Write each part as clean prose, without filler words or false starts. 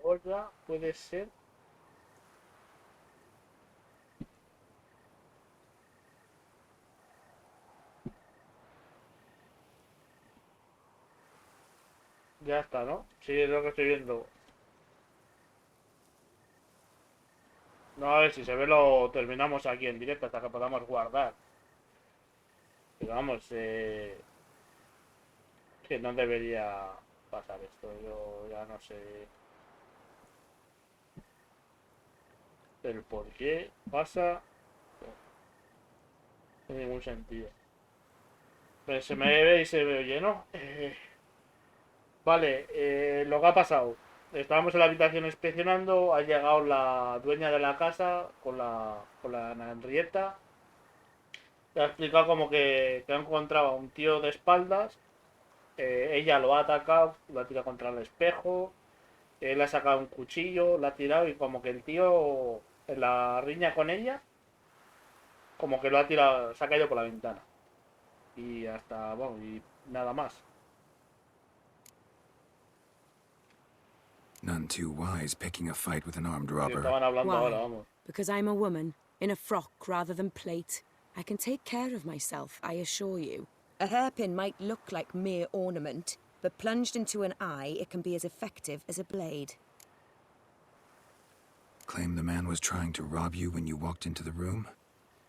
olla puede ser. Ya está, ¿no? Sí, es lo que estoy viendo. No, a ver si se ve lo terminamos aquí en directo hasta que podamos guardar. Pero vamos, que no debería pasar esto. Yo ya no sé el por qué pasa. No tiene ningún sentido. Pero se me ve y se ve lleno. Vale, lo que ha pasado. Estábamos en la habitación inspeccionando, ha llegado la dueña de la casa con la Henrietta. Le ha explicado como que ha encontrado a un tío de espaldas. Ella lo ha atacado, lo ha tirado contra el espejo. Él ha sacado un cuchillo, lo ha tirado y como que el tío en la riña con ella, como que lo ha tirado, se ha caído por la ventana. Y hasta, bueno, y nada más. None too wise picking a fight with an armed Sí, robber. estaban hablando ahora, Why? vamos. Because I'm a woman, in a frock rather than plate. I can take care of myself, I assure you. A hairpin might look like mere ornament, but plunged into an eye, it can be as effective as a blade. Claim the man was trying to rob you when you walked into the room?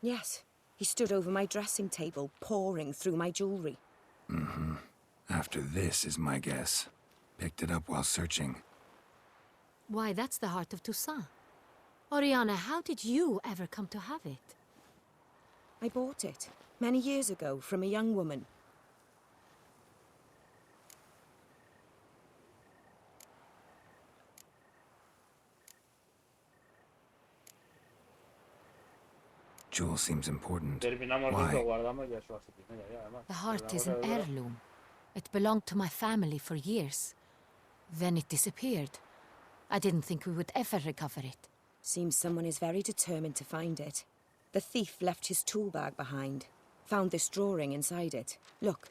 Yes, he stood over my dressing table, pouring through my jewelry. Mm-hmm. After this is my guess. Picked it up while searching. Why, that's the heart of Toussaint. Oriana, how did you ever come to have it? I bought it, many years ago, from a young woman. Jewel seems important. Terminamos Why? lo guardamos y ya son las 7:30 ya, además. The heart Pero is la an cosa de verdad. heirloom. It belonged to my family for years. Then it disappeared. I didn't think we would ever recover it. Seems someone is very determined to find it. The thief left his tool bag behind. Found this drawing inside it. Look.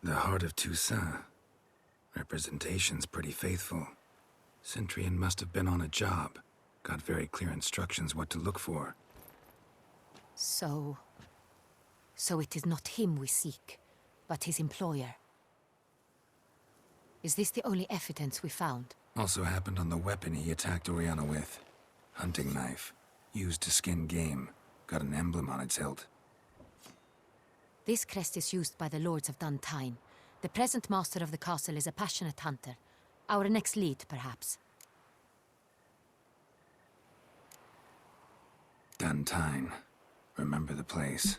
The heart of Toussaint. Representation's pretty faithful. Centurion must have been on a job. Got very clear instructions what to look for. So it is not him we seek, but his employer. Is this the only evidence we found? Also happened on the weapon he attacked Oriana with. Hunting knife. Used to skin game. Got an emblem on its hilt. This crest is used by the lords of Duntine. The present master of the castle is a passionate hunter. Our next lead, perhaps. Duntine. Remember the place.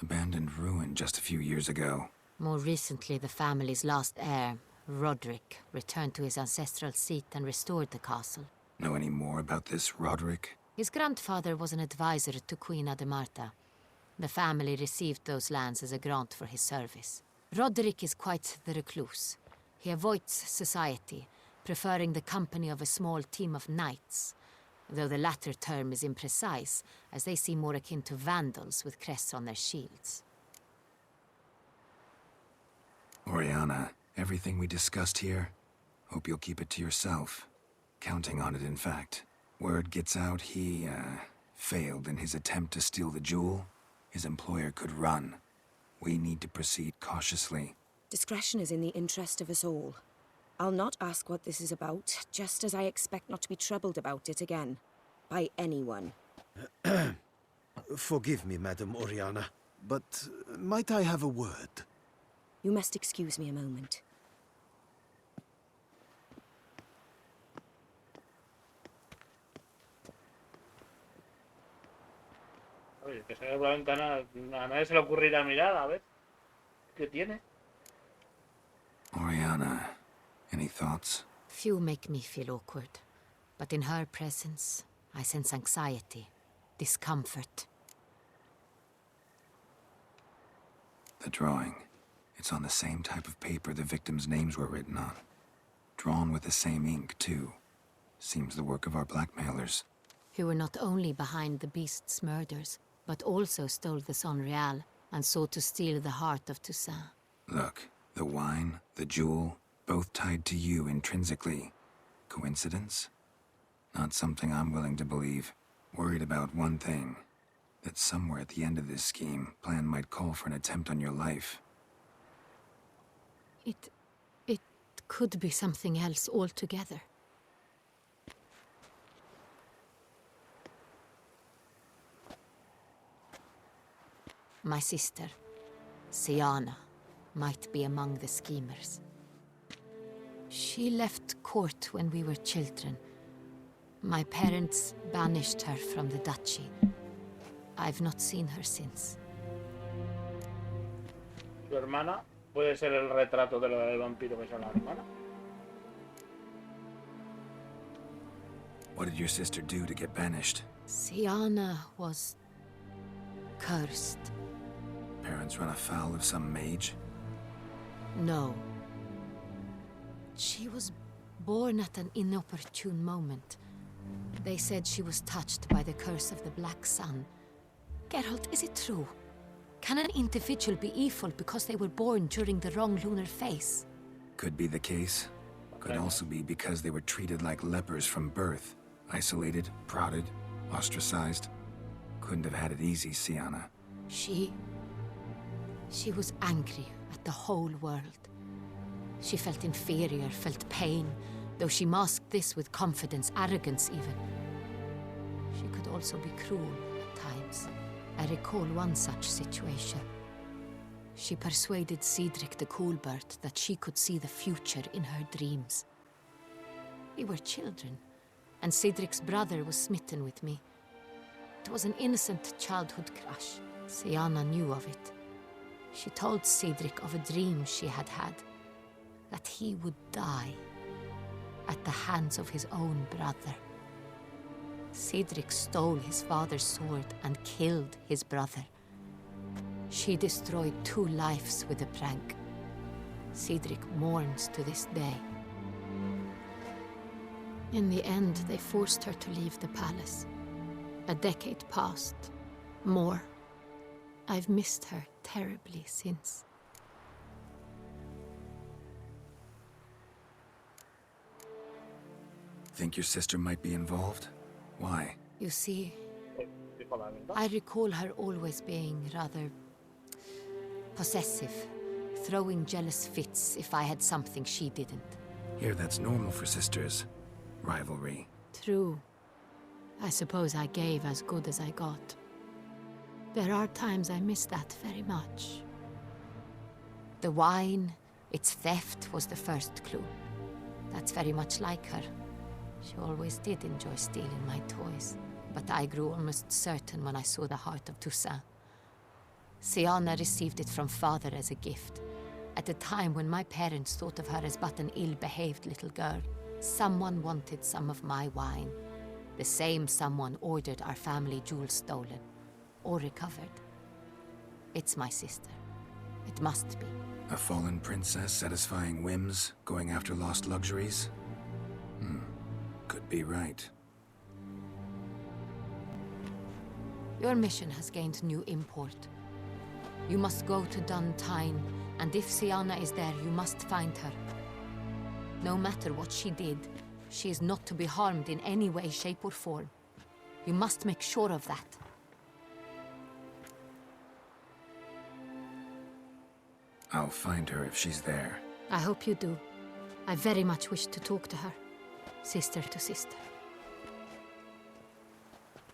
Abandoned ruin just a few years ago. More recently, the family's last heir, Roderick, returned to his ancestral seat and restored the castle. Know any more about this Roderick? His grandfather was an advisor to Queen Marta. The family received those lands as a grant for his service. Roderick is quite the recluse. He avoids society, preferring the company of a small team of knights, though the latter term is imprecise, as they seem more akin to vandals with crests on their shields. Oriana, everything we discussed here, hope you'll keep it to yourself. Counting on it, in fact. Word gets out he, failed in his attempt to steal the jewel. His employer could run. We need to proceed cautiously. Discretion is in the interest of us all. I'll not ask what this is about, just as I expect not to be troubled about it again. By anyone. Forgive me, Madam Oriana, but might I have a word? You must excuse me a moment. Oye, que se ve por la ventana, a nadie se le ocurrirá mirar, a ver qué tiene. Oriana, any thoughts? Few make me feel awkward, but in her presence, I sense anxiety, discomfort. The drawing. It's on the same type of paper the victims' names were written on. Drawn with the same ink, too. Seems the work of our blackmailers. Who were not only behind the beast's murders, but also stole the Son Real and sought to steal the heart of Toussaint. Look, the wine, the jewel, both tied to you intrinsically. Coincidence? Not something I'm willing to believe. Worried about one thing. That somewhere at the end of this scheme, plan might call for an attempt on your life. It could be something else altogether. My sister, Siana, might be among the schemers. She left court when we were children. My parents banished her from the duchy. I've not seen her since. Su hermana puede ser el retrato de lo del vampiro que es la hermana. What did your sister do to get banished? Siana was cursed. Parents run afoul of some mage? No. She was born at an inopportune moment. They said she was touched by the curse of the Black Sun. Geralt, is it true? Can an individual be evil because they were born during the wrong lunar phase? Could be the case. Could also be because they were treated like lepers from birth. Isolated, prodded, ostracized. Couldn't have had it easy, Siana. She was angry at the whole world. She felt inferior, felt pain, though she masked this with confidence, arrogance even. She could also be cruel at times. I recall one such situation. She persuaded Cedric the Coolbird that she could see the future in her dreams. We were children, and Cedric's brother was smitten with me. It was an innocent childhood crush. Siana knew of it. She told Cedric of a dream she had had, that he would die at the hands of his own brother. Cedric stole his father's sword and killed his brother. She destroyed 2 lives with a prank. Cedric mourns to this day. In the end, they forced her to leave the palace. A decade passed. More. I've missed her terribly since. Think your sister might be involved? Why? You see, Dijo la verdad. I recall her always being rather possessive, throwing jealous fits if I had something she didn't. Here, that's normal for sisters. Rivalry. True. I suppose I gave as good as I got. There are times I miss that very much. The wine, its theft, was the first clue. That's very much like her. She always did enjoy stealing my toys, but I grew almost certain when I saw the heart of Toussaint. Siana received it from father as a gift. At a time when my parents thought of her as but an ill-behaved little girl, someone wanted some of my wine. The same someone ordered our family jewels stolen, or recovered. It's my sister. It must be. A fallen princess satisfying whims, going after lost luxuries? Could be right. Your mission has gained new import. You must go to Duntine, and if Siana is there, you must find her. No matter what she did, she is not to be harmed in any way, shape, or form. You must make sure of that. I'll find her if she's there. I hope you do. I very much wish to talk to her. Sister to sister.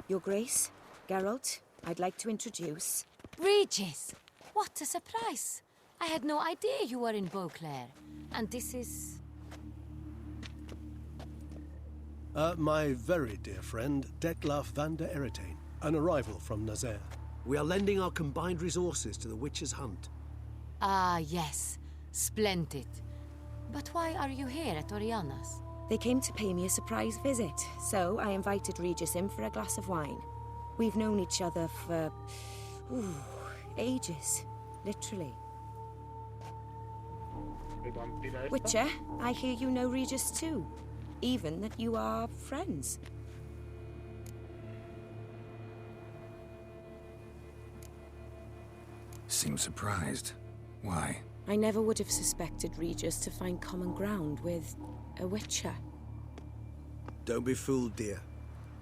Your Grace, Geralt, I'd like to introduce... Regis! What a surprise! I had no idea you were in Beauclair. And this is... My very dear friend, Detlaf van der Eretain, an arrival from Nazaire. We are lending our combined resources to the Witcher's hunt. Ah, yes. Splendid. But why are you here at Oriana's? They came to pay me a surprise visit, so I invited Regis in for a glass of wine. We've known each other for... ages. Literally. El vampiro esta. Wicher, I hear you know Regis too. Even that you are friends. Seems surprised. Why? I never would have suspected Regis to find common ground with a Wicher. Don't be fooled, dear.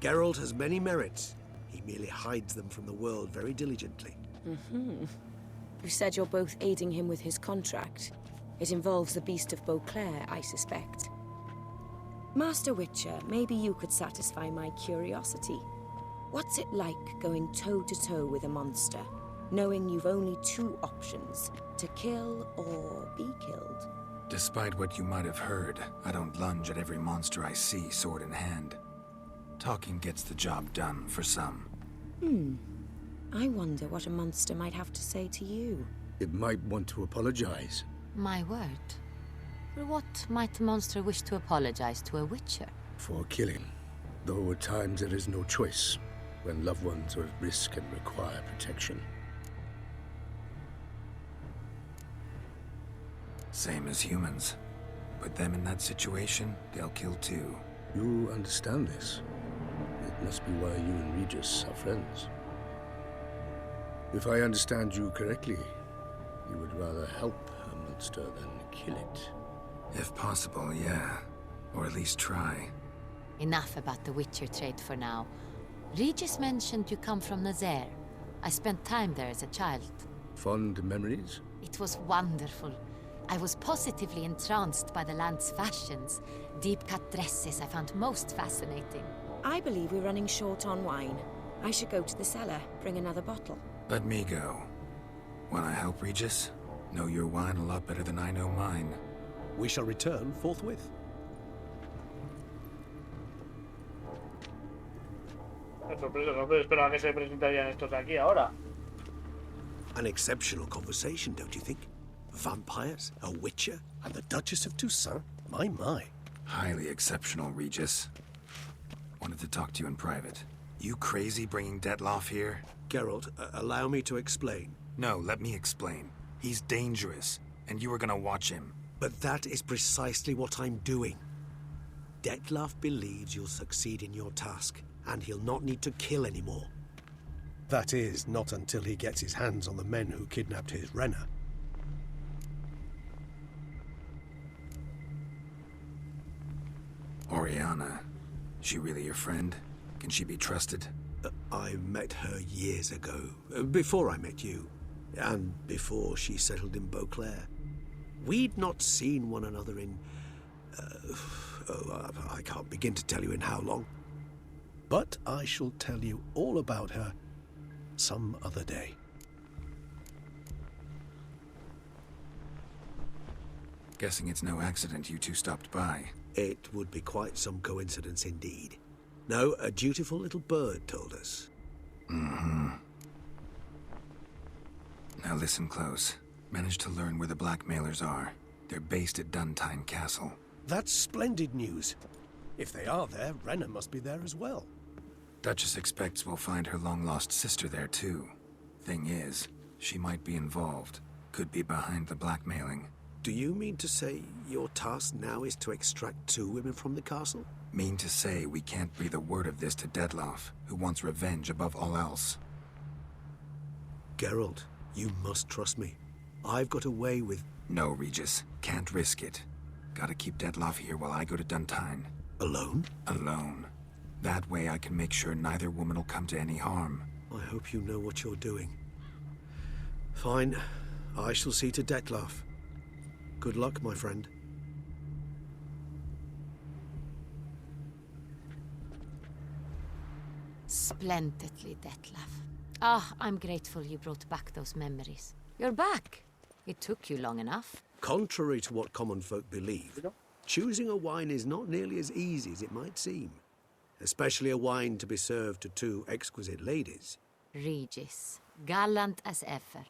Geralt has many merits. He merely hides them from the world very diligently. You said you're both aiding him with his contract. It involves the Beast of Beauclair, I suspect. Master Wicher, maybe you could satisfy my curiosity. What's it like going toe-to-toe with a monster, knowing you've only two options, to kill or be killed? Despite what you might have heard, I don't lunge at every monster I see sword in hand. Talking gets the job done for some. I wonder what a monster might have to say to you. It might want to apologize. My word. For what might a monster wish to apologize to a Witcher? For killing. Though at times there is no choice, when loved ones are at risk and require protection. Same as humans. Put them in that situation, they'll kill too. You understand this. It must be why you and Regis are friends. If I understand you correctly, you would rather help a monster than kill it. If possible, yeah. Or at least try. Enough about the Witcher trade for now. Regis mentioned you come from Nazaire. I spent time there as a child. Fond memories? It was wonderful. I was positively entranced by the land's fashions. Deep-cut dresses I found most fascinating. I believe we're running short on wine. I should go to the cellar, bring another bottle. Let me go. Wanna help, Regis? Know your wine a lot better than I know mine. We shall return forthwith. Me sorprende, no me esperaba que se presentarían estos aquí ahora. An exceptional conversation, don't you think? Vampires, a Witcher, And the Duchess of Toussaint? My. Highly exceptional, Regis. Wanted to talk to you in private. You crazy bringing Detloff here? Geralt, allow me to explain. No, let me explain. He's dangerous, and you were gonna watch him. But that is precisely what I'm doing. Detlaff believes you'll succeed in your task, and he'll not need to kill anymore. That is, not until he gets his hands on the men who kidnapped his Renner. Oriana. She really your friend? Can she be trusted? I met her years ago, before I met you, and before she settled in Beauclair. We'd not seen one another in... I can't begin to tell you in how long. But I shall tell you all about her some other day. Guessing it's no accident you two stopped by. It would be quite some coincidence indeed. No, a dutiful little bird told us. Now listen close. Managed to learn where the blackmailers are. They're based at Duntine Castle. That's splendid news. If they are there, Renner must be there as well. Duchess expects we'll find her long-lost sister there too. Thing is, she might be involved. Could be behind the blackmailing. Do you mean to say your task now is to extract 2 women from the castle? Mean to say we can't breathe a word of this to Detloff, who wants revenge above all else. Geralt, you must trust me. I've got a way with... No, Regis. Can't risk it. Gotta keep Detloff here while I go to Duntine. Alone? Alone. That way I can make sure neither woman will come to any harm. I hope you know what you're doing. Fine. I shall see to Detlaff. Good luck, my friend. Splendidly, Detlaff. Ah, I'm grateful you brought back those memories. You're back. It took you long enough. Contrary to what common folk believe, choosing a wine is not nearly as easy as it might seem. Especially a wine to be served to 2 exquisite ladies. Regis, gallant as ever.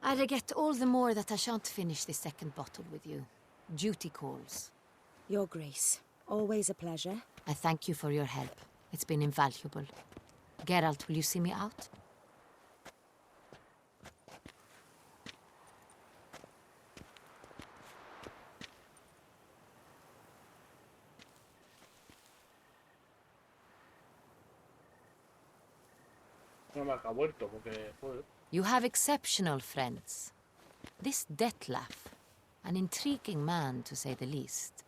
I regret all the more that I shan't finish the second bottle with you. Duty calls. Your Grace, always a pleasure. I thank you for your help. It's been invaluable. Geralt, will you see me out? No me ha vuelto porque, joder. You have exceptional friends. This Detlef, an intriguing man to say the least.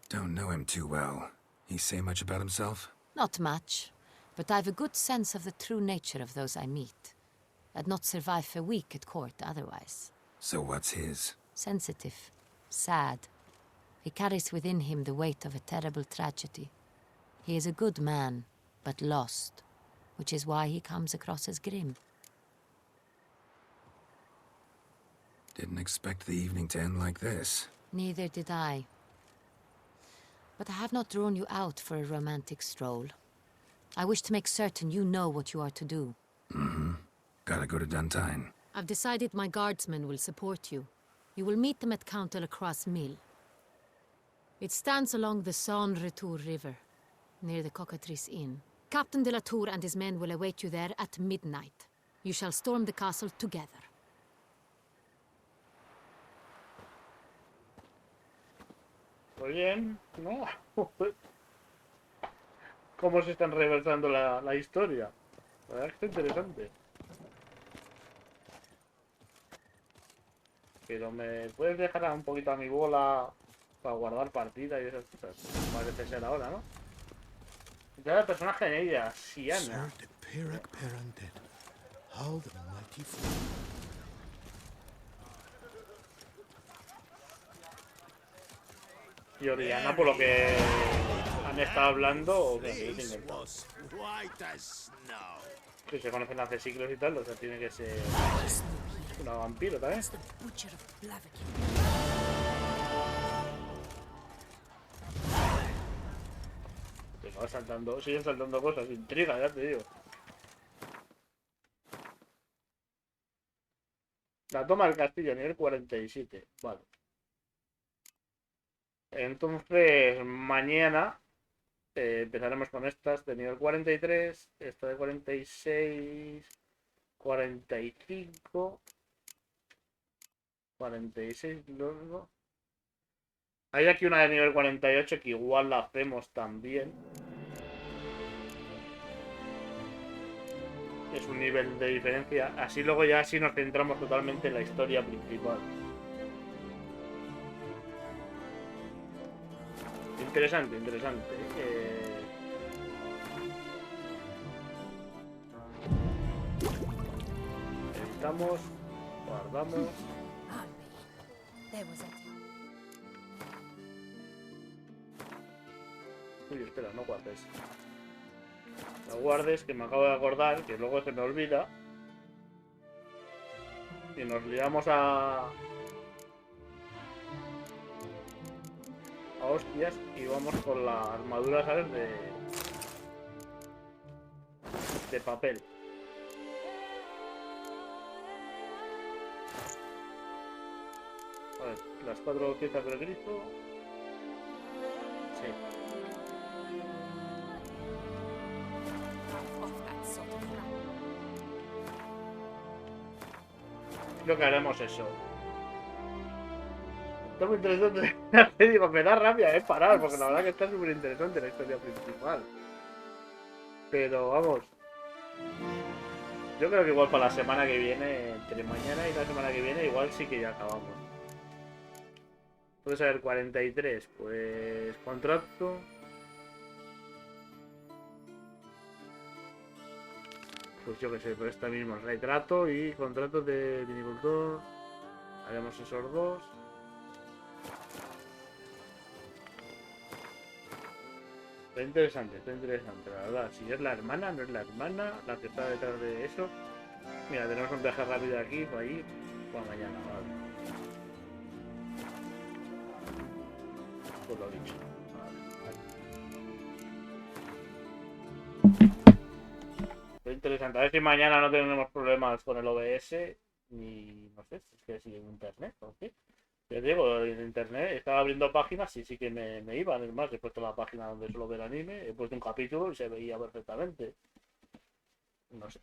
Don't know him too well. He say much about himself? Not much, but I've a good sense of the true nature of those I meet. I'd not survive a week at court otherwise. So what's his? Sensitive, sad. He carries within him the weight of a terrible tragedy. He is a good man, but lost, which is why he comes across as grim. Didn't expect the evening to end like this. Neither did I. But I have not drawn you out for a romantic stroll. I wish to make certain you know what you are to do. Mm-hmm. Gotta go to Duntine. I've decided my guardsmen will support you. You will meet them at Count Delacroix' mill. It stands along the Saône-Retour River, near the Cockatrice Inn. Captain de la Tour and his men will await you there at midnight. You shall storm the castle together. Muy bien, ¿no? Cómo se están reversando la historia. La verdad que está interesante. Pero me puedes dejar un poquito a mi bola para guardar partida y esas cosas. Parece ser ahora, ¿no? Ya el personaje en ella, Siana. Y Oriana, por lo que han estado hablando, que se conocen hace siglos y tal, o sea, tiene que ser una vampiro también. Te va saltando, siguen saltando cosas, intriga, ya te digo. La toma del castillo, nivel 47, vale. Entonces, mañana empezaremos con estas de nivel 43, esta de 46, 45, 46, luego. Hay aquí una de nivel 48 que igual la hacemos también. Es un nivel de diferencia. Así luego ya sí nos centramos totalmente en la historia principal. Interesante, interesante. Editamos, guardamos. Uy, espera, no guardes. No guardes, que me acabo de acordar, que luego se me olvida. Y nos liamos a hostias y vamos con la armadura, ¿sabes? De papel. A ver, las 4 piezas del grifo. Sí. Creo que haremos eso. Está muy interesante. Te digo, me da rabia, parar, porque la verdad que está súper interesante la historia principal. Pero vamos. Yo creo que igual para la semana que viene, entre mañana y la semana que viene, igual sí que ya acabamos. Puedes saber 43, pues contrato. Pues yo que sé, pues esta mismo, retrato y contrato de vinicultor. Haremos esos dos. Está interesante, la verdad. Si es la hermana, no es la hermana, la que está detrás de eso. Mira, tenemos un viaje rápido de aquí, para ahí, para mañana, vale. Pues lo dicho. Vale. Interesante, a ver si mañana no tenemos problemas con el OBS, ni no sé, es que sigue en internet, ¿o qué? Te digo, en internet estaba abriendo páginas y sí que me iban. Es más, he puesto la página donde suelo ver anime, he puesto un capítulo y se veía perfectamente. No sé.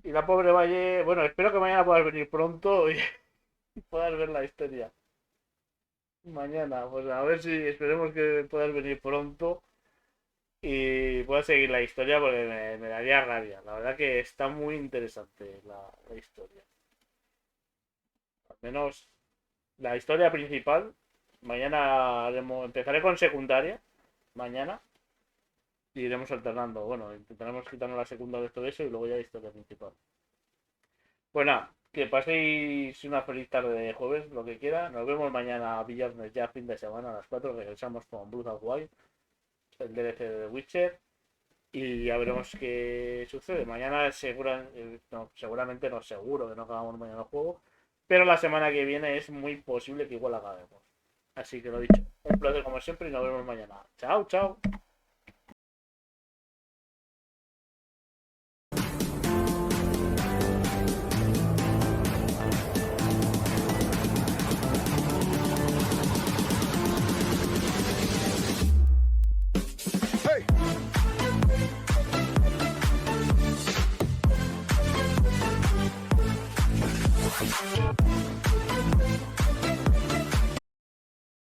Y la pobre Valle, bueno, espero que mañana puedas venir pronto y puedas ver la historia. Mañana, pues a ver si esperemos que puedas venir pronto y puedas seguir la historia porque me daría rabia. La verdad que está muy interesante la historia. Al menos la historia principal. Mañana empezaré con secundaria. Mañana. Y iremos alternando. Bueno, intentaremos quitarnos la segunda de todo eso y luego ya la historia principal. Pues nada, que paséis una feliz tarde de jueves, lo que quiera. Nos vemos mañana viernes, ya fin de semana a las 4. Regresamos con Breath of the Wild, el DLC de Wicher. Y ya veremos qué sucede. Mañana seguramente no, seguro que no acabamos mañana el juego. Pero la semana que viene es muy posible que igual acabemos. Así que lo dicho, un placer como siempre y nos vemos mañana. Chao, chao.